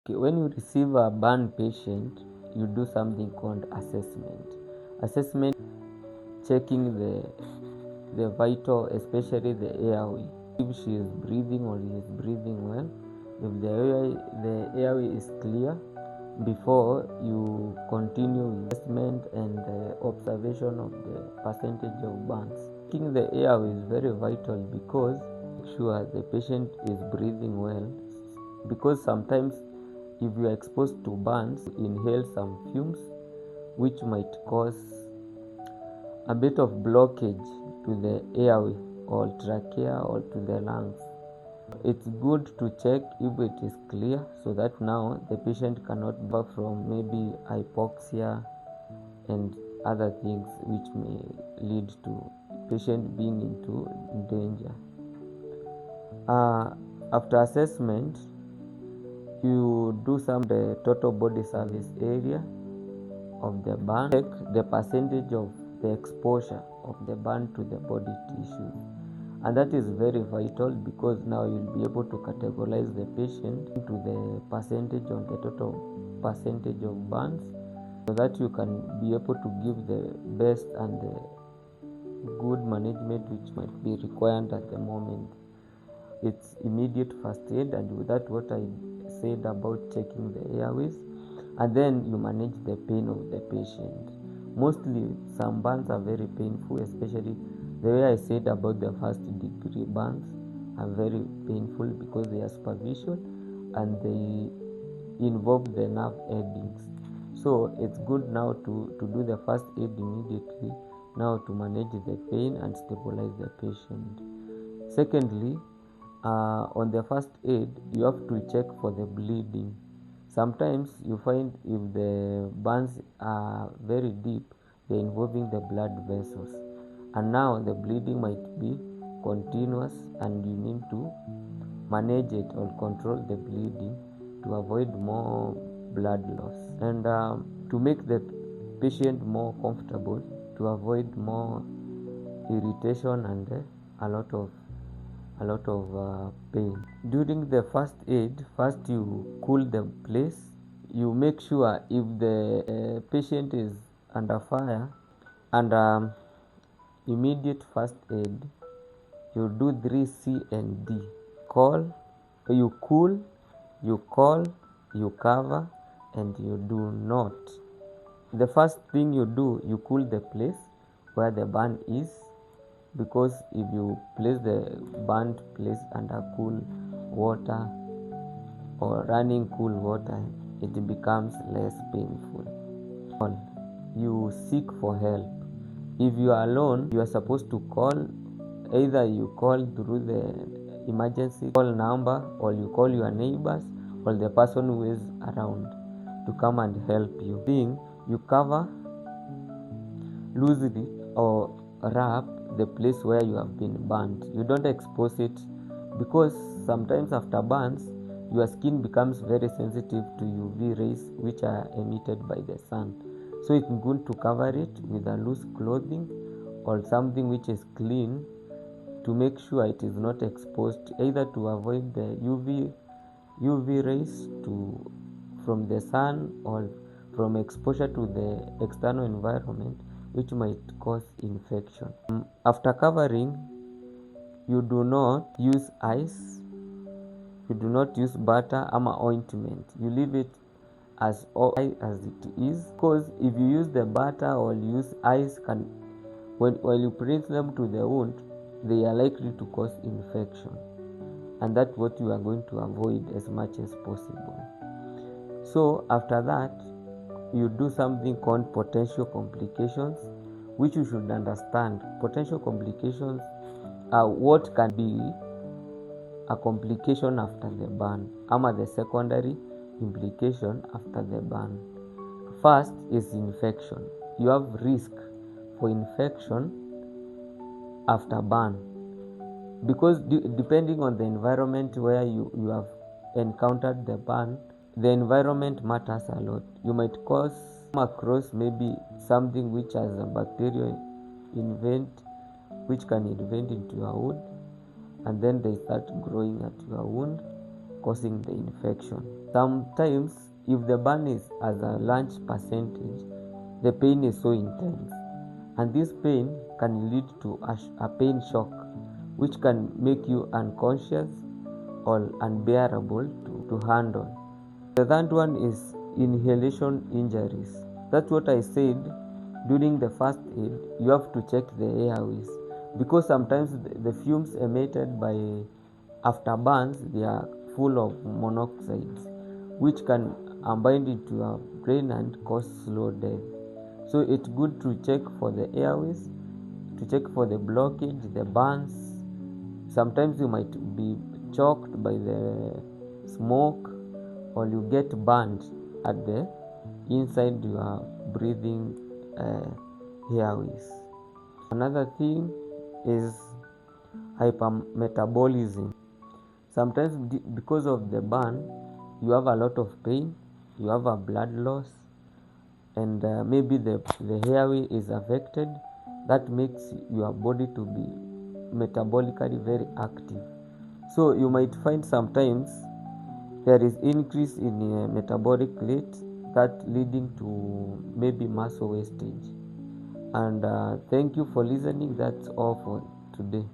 Okay, when you receive a burn patient, you do something called assessment. Assessment, checking the vital, especially the airway. If she is breathing or he is breathing well, if the airway is clear, before you continue with assessment and the observation of the percentage of burns. Checking the airway is very vital because make sure the patient is breathing well, because sometimes if you are exposed to burns, inhale some fumes which might cause a bit of blockage to the airway or trachea or to the lungs. It's good to check if it is clear so that now the patient cannot suffer from maybe hypoxia and other things which may lead to patient being into danger. After assessment, you do the total body surface area of the burn, check the percentage of the exposure of the burn to the body tissue, and that is very vital because now you'll be able to categorize the patient into the percentage of the total percentage of burns, so that you can be able to give the best and the good management which might be required at the moment. It's immediate first aid, and with that what I said about checking the airways, and then you manage the pain of the patient. Mostly some burns are very painful, especially the way I said about the first degree burns are very painful because they are superficial and they involve the nerve endings. So it's good now to do the first aid immediately, now to manage the pain and stabilize the patient. Secondly, on the first aid, you have to check for the bleeding. Sometimes you find if the burns are very deep, they're involving the blood vessels, and now the bleeding might be continuous, and you need to manage it or control the bleeding to avoid more blood loss, and to make the patient more comfortable, to avoid more irritation and a lot of pain. During the first aid, first you cool the place. You make sure if the patient is under fire, and immediate first aid, you do 3C and D. You cool, you call, you cover, and you do not. The first thing you do, you cool the place where the burn is, because if you place the burnt place under cool water or running cool water, it becomes less painful. You seek for help. If you are alone, you are supposed to call. Either you call through the emergency call number, or you call your neighbors or the person who is around to come and help you. You cover loosely or wrap the place where you have been burnt. You don't expose it, because sometimes after burns your skin becomes very sensitive to UV rays which are emitted by the sun. So it's good to cover it with a loose clothing or something which is clean, to make sure it is not exposed, either to avoid the UV rays from the sun, or from exposure to the external environment, which might cause infection. After covering, you do not use ice, you do not use butter or ointment. You leave it as dry as it is, because if you use the butter or use ice, while you place them to the wound, they are likely to cause infection, and that's what you are going to avoid as much as possible. So after that, you do something called potential complications, which you should understand. Potential complications are what can be a complication after the burn, the secondary implication after the burn. First is infection. You have risk for infection after burn, because depending on the environment where you have encountered the burn, the environment matters a lot. You might come across maybe something which has a bacteria which can invade into your wound, and then they start growing at your wound, causing the infection. Sometimes, if the burn is as a large percentage, the pain is so intense, and this pain can lead to a pain shock, which can make you unconscious or unbearable to handle. The third one is inhalation injuries. That's what I said. During the first aid, you have to check the airways, because sometimes the fumes emitted by after burns, they are full of monoxides, which can bind into your brain and cause slow death. So it's good to check for the airways, to check for the blockage, the burns. Sometimes you might be choked by the smoke, or you get burned at the inside your breathing airways. Another thing is hypermetabolism. Sometimes because of the burn, you have a lot of pain, you have a blood loss, and maybe the airway is affected. That makes your body to be metabolically very active. So you might find sometimes there is increase in metabolic rate, that leading to maybe muscle wastage. And thank you for listening. That's all for today.